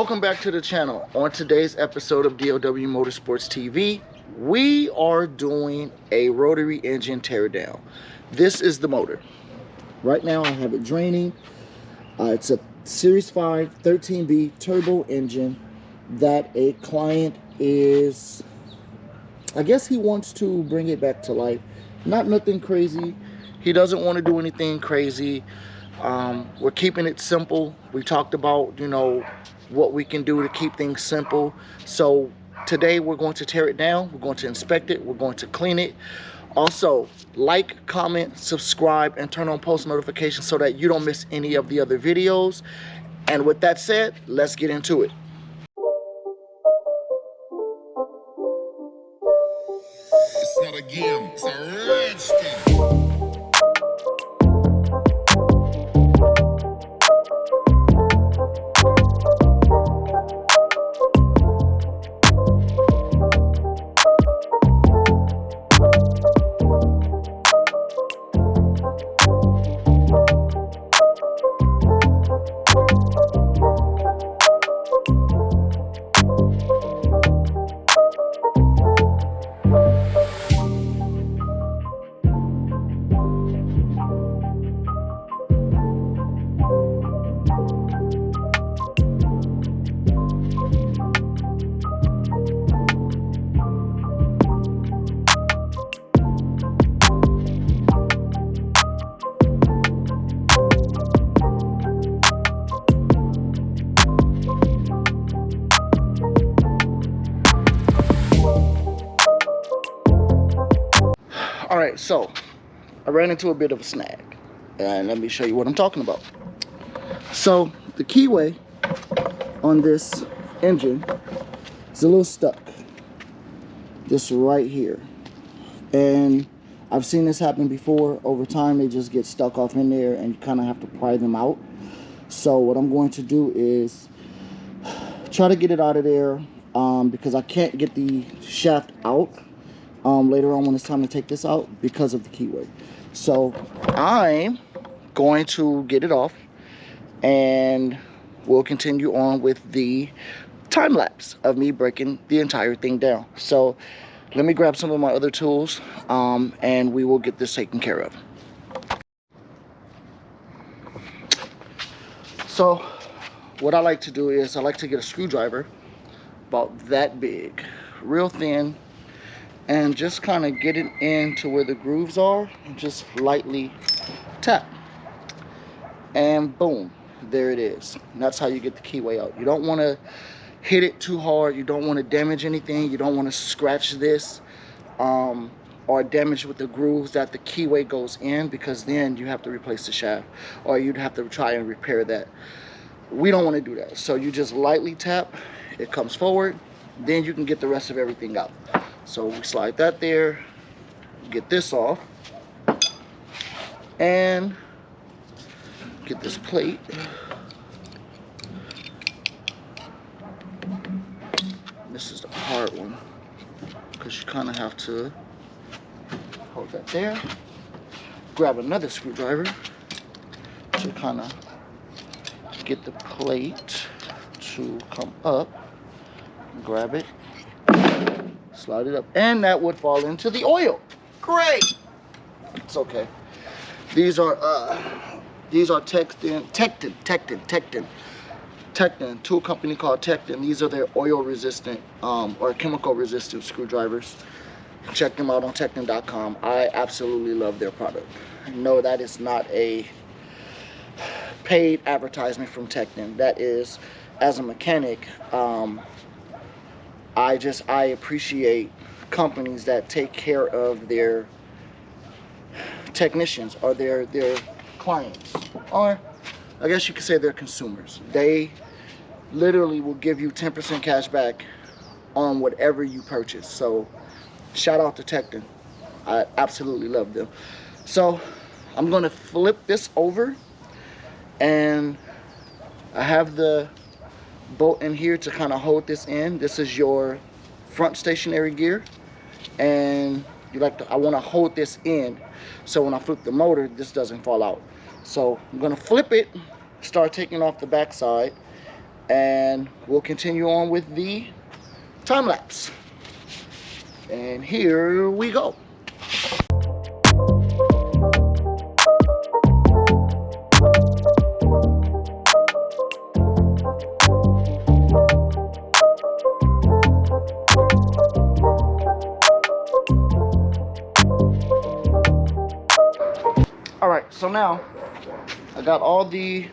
Welcome back to the channel. On today's episode of DOW Motorsports TV, we are doing a rotary engine teardown. This is the motor. Right now I have it draining. It's a Series 5 13B turbo engine that a client is, I guess he wants to bring it back to life. Not nothing crazy. He doesn't want to do anything crazy. We're keeping it simple. We talked about, what we can do to keep things simple. So today we're going to tear it down. We're going to inspect it. We're going to clean it. Also, like, comment, subscribe, and turn on post notifications so that you don't miss any of the other videos. And with that said, let's get into it. It's not a game, it's a rich thing. All right, so I ran into a bit of a snag, and let me show you what I'm talking about. So the keyway on this engine is a little stuck, just right here. And I've seen this happen before. Over time, they just get stuck off in there, and you kind of have to pry them out. So what I'm going to do is try to get it out of there, because I can't get the shaft out later on when it's time to take this out because of the keyway. So I'm going to get it off, and we'll continue on with the time lapse of me breaking the entire thing down. So let me grab some of my other tools, and we will get this taken care of. So what I like to do is I like to get a screwdriver about that big, real thin, and just kind of get it into where the grooves are and just lightly tap, and boom, there it is. And that's how you get the keyway out. You don't want to hit it too hard. You don't want to damage anything. You don't want to scratch this or damage with the grooves that the keyway goes in, because then you have to replace the shaft, or you'd have to try and repair that. We don't want to do that. So you just lightly tap, it comes forward, then you can get the rest of everything out. So we slide that there, get this off, and get this plate. This is the hard one, because you kind of have to hold that there. Grab another screwdriver to kind of get the plate to come up. Grab it, slide it up, and that would fall into the oil. Great. It's okay. These are Tecton, tool company called Tecton. These are their oil resistant or chemical resistant screwdrivers. Check them out on Tecton.com. I absolutely love their product. No, that is not a paid advertisement from Tecton. That is, as a mechanic, I appreciate companies that take care of their technicians or their clients, or I guess you could say their consumers. They literally will give you 10% cash back on whatever you purchase. So shout out to Tecton. I absolutely love them. So I'm going to flip this over, and I have the bolt in here to kind of hold this in. This is your front stationary gear, and I want to hold this in so when I flip the motor, this doesn't fall out. So I'm going to flip it, start taking off the back side, and we'll continue on with the time lapse. And here we go. All right, so now I got all the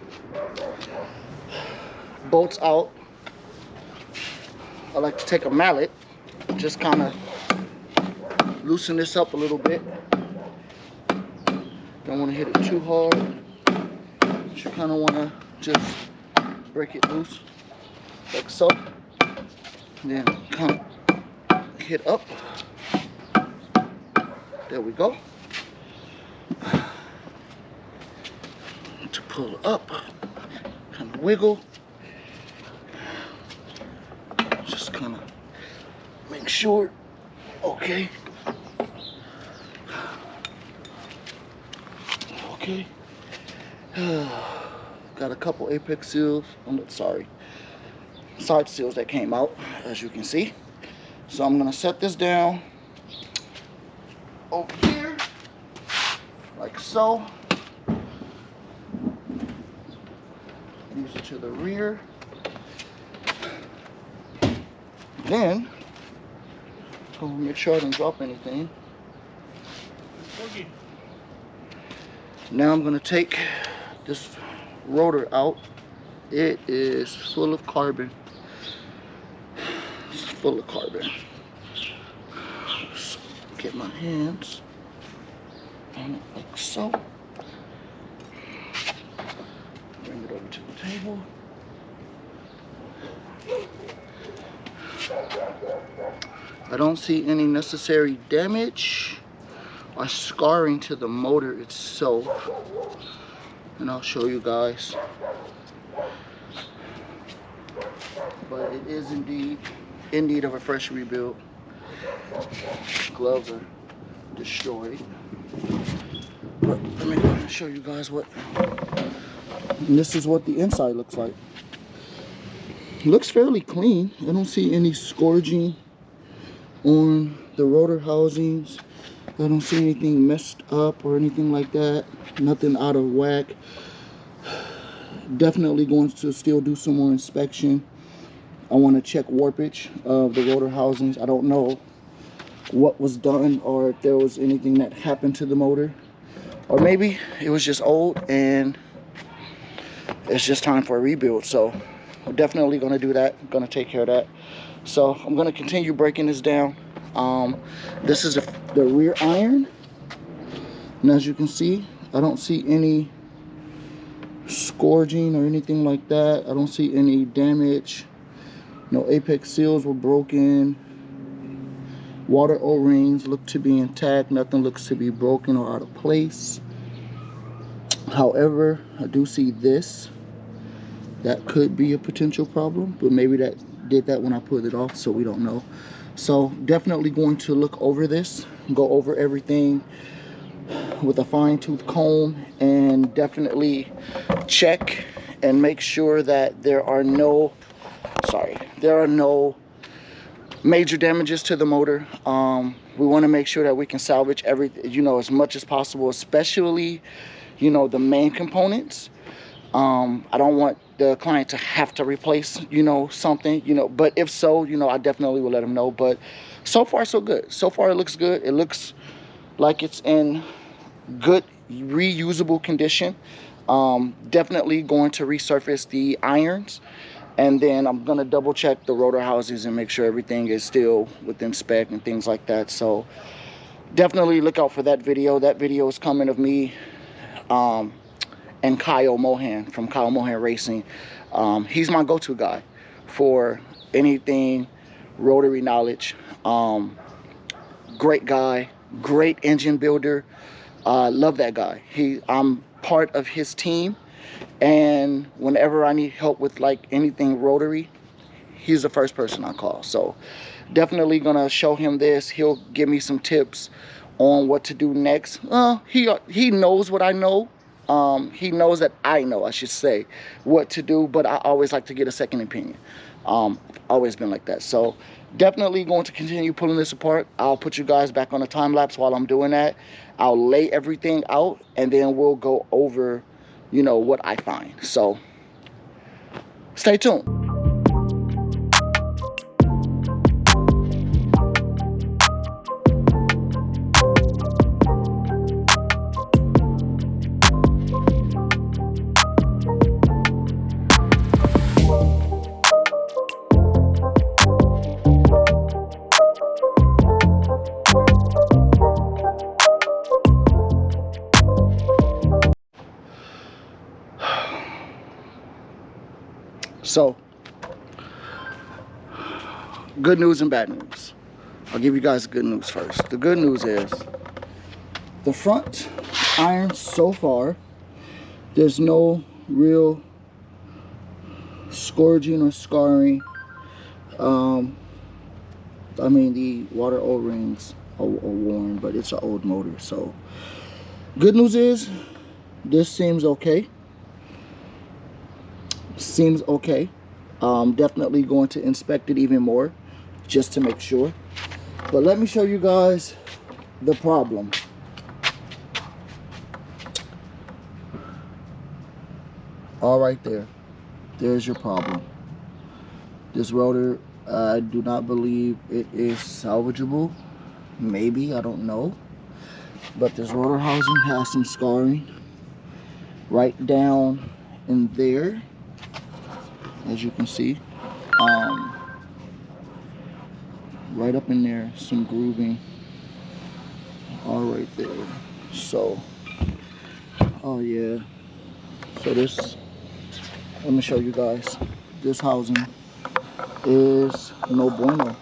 bolts out. I like to take a mallet, just kind of loosen this up a little bit. Don't want to hit it too hard. You kind of want to just break it loose, like so. Then kind of hit up. There we go. To pull up, kind of wiggle. Just kind of make sure. Okay. Okay. Got a couple apex seals. Sorry, side seals that came out, as you can see. So I'm gonna set this down over here, like so. Use it to the rear. Then, go make sure I don't drop anything. Okay. Now I'm gonna take this rotor out. It is full of carbon. It's full of carbon. So get my hands on it like so. Bring it over to the table. I don't see any necessary damage or scarring to the motor itself, and I'll show you guys. But it is indeed in need of a fresh rebuild. Gloves are destroyed. But let me show you guys what. And this is what the inside looks like. It looks fairly clean. I don't see any scourging on the rotor housings. I don't see anything messed up or anything like that. Nothing out of whack. Definitely going to still do some more inspection. I want to check warpage of the rotor housings. I don't know what was done or if there was anything that happened to the motor. Or maybe it was just old and it's just time for a rebuild. So I'm definitely going to do that. I'm going to take care of that. So I'm going to continue breaking this down. This is the rear iron. And as you can see, I don't see any scourging or anything like that. I don't see any damage. No apex seals were broken. Water O-rings look to be intact. Nothing looks to be broken or out of place. However, I do see this. That could be a potential problem, but maybe that did that when I put it off, so we don't know. So definitely going to look over this, go over everything with a fine-tooth comb, and definitely check and make sure that there are no major damages to the motor. We want to make sure that we can salvage everything, you know, as much as possible, especially, you know, the main components. I don't want the client to have to replace, you know, something, you know, but if so, you know, I definitely will let them know. But so far so good. So far it looks good. It looks like it's in good reusable condition. Definitely going to resurface the irons, and then I'm gonna double check the rotor houses and make sure everything is still within spec and things like that. So definitely look out for that video. That video is coming of me and Kyle Mohan from Kyle Mohan Racing. He's my go-to guy for anything rotary knowledge. Great guy, great engine builder. Love that guy. I'm part of his team, and whenever I need help with like anything rotary, he's the first person I call. So definitely gonna show him this. He'll give me some tips on what to do next. He knows what I know, He knows that I know, I should say, what to do, but I always like to get a second opinion. Always been like that. So definitely going to continue pulling this apart. I'll put you guys back on a time lapse while I'm doing that. I'll lay everything out, and then we'll go over, you know, what I find. So stay tuned. So, good news and bad news. I'll give you guys good news first. The good news is the front iron so far, there's no real scourging or scarring. I mean, the water O-rings are worn, but it's an old motor. So, good news is this seems okay. Seems okay. Definitely going to inspect it even more just to make sure. But let me show you guys the problem. All right there. There's your problem. This rotor, I do not believe it is salvageable. Maybe, I don't know. But this rotor housing has some scarring right down in there, as you can see. Right up in there, some grooving. All right there. So, oh yeah. So this, let me show you guys. This housing is no bueno.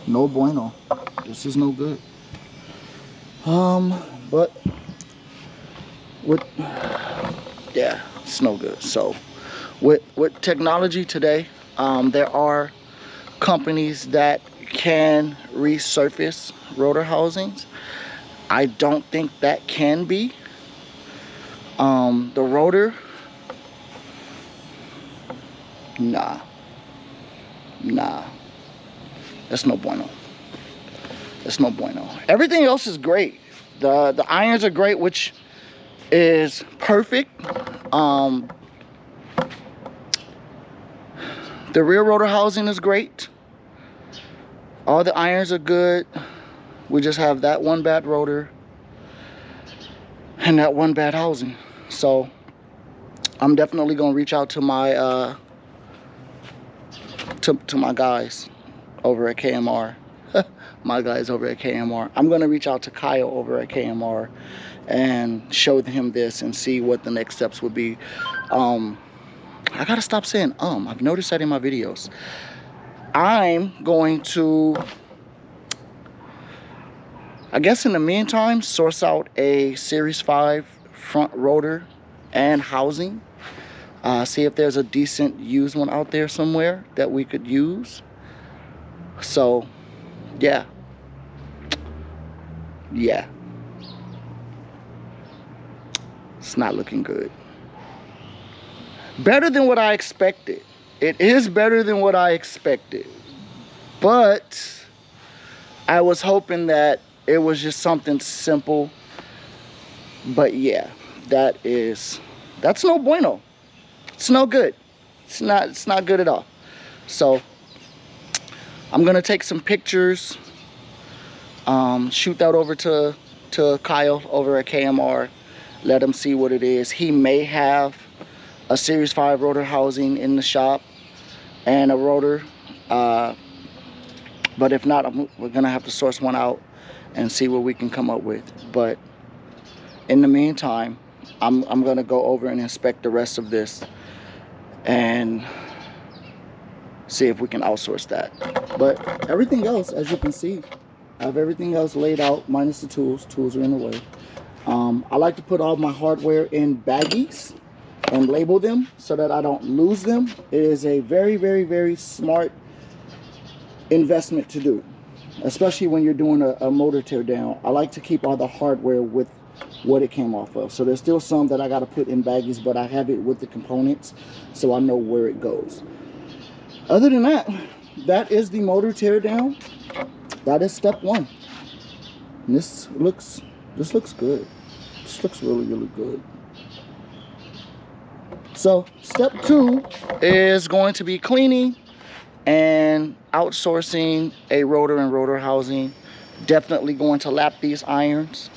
No bueno. This is no good. But with, yeah, it's no good. So with technology today, there are companies that can resurface rotor housings. I don't think that can be. The rotor, nah, that's no bueno. That's no bueno. Everything else is great. The irons are great, which is perfect. The rear rotor housing is great. All the irons are good. We just have that one bad rotor and that one bad housing. So I'm definitely gonna reach out to my to my guys over at KMR. My guys over at KMR. I'm gonna reach out to Kyle over at KMR and show him this and see what the next steps would be. I gotta stop saying I've noticed that in my videos. I'm going to, I guess in the meantime, source out a Series 5 front rotor and housing. See if there's a decent used one out there somewhere that we could use. So, yeah. Yeah. It's not looking good. Better than what I expected. It is better than what I expected. But I was hoping that it was just something simple. But yeah, that's no bueno. It's no good. It's not good at all. So I'm gonna take some pictures, shoot that over to Kyle over at KMR, let him see what it is. He may have a Series 5 rotor housing in the shop and a rotor, but if not, we're gonna have to source one out and see what we can come up with. But in the meantime, I'm gonna go over and inspect the rest of this and see if we can outsource that. But everything else, as you can see, I have everything else laid out minus the tools. Tools are in the way. I like to put all my hardware in baggies and label them so that I don't lose them. It is a very, very, very smart investment to do, especially when you're doing a motor tear down. I like to keep all the hardware with what it came off of. So there's still some that I got to put in baggies, but I have it with the components, so I know where it goes. Other than that, that is the motor tear down. That is step one. And this looks good. This looks really, really good. So step two is going to be cleaning and outsourcing a rotor and rotor housing. Definitely going to lap these irons.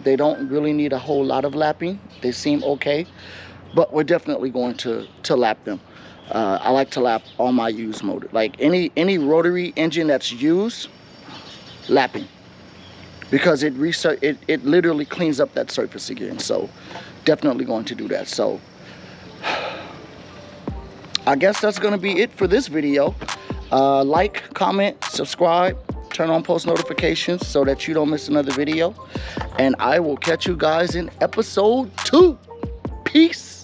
They don't really need a whole lot of lapping. They seem okay, but we're definitely going to lap them. I like to lap all my used motor. Like any rotary engine that's used, lapping, because it literally cleans up that surface again. So definitely going to do that. So I guess that's going to be it for this video. Like, comment, subscribe, turn on post notifications so that you don't miss another video. And I will catch you guys in episode 2. Peace.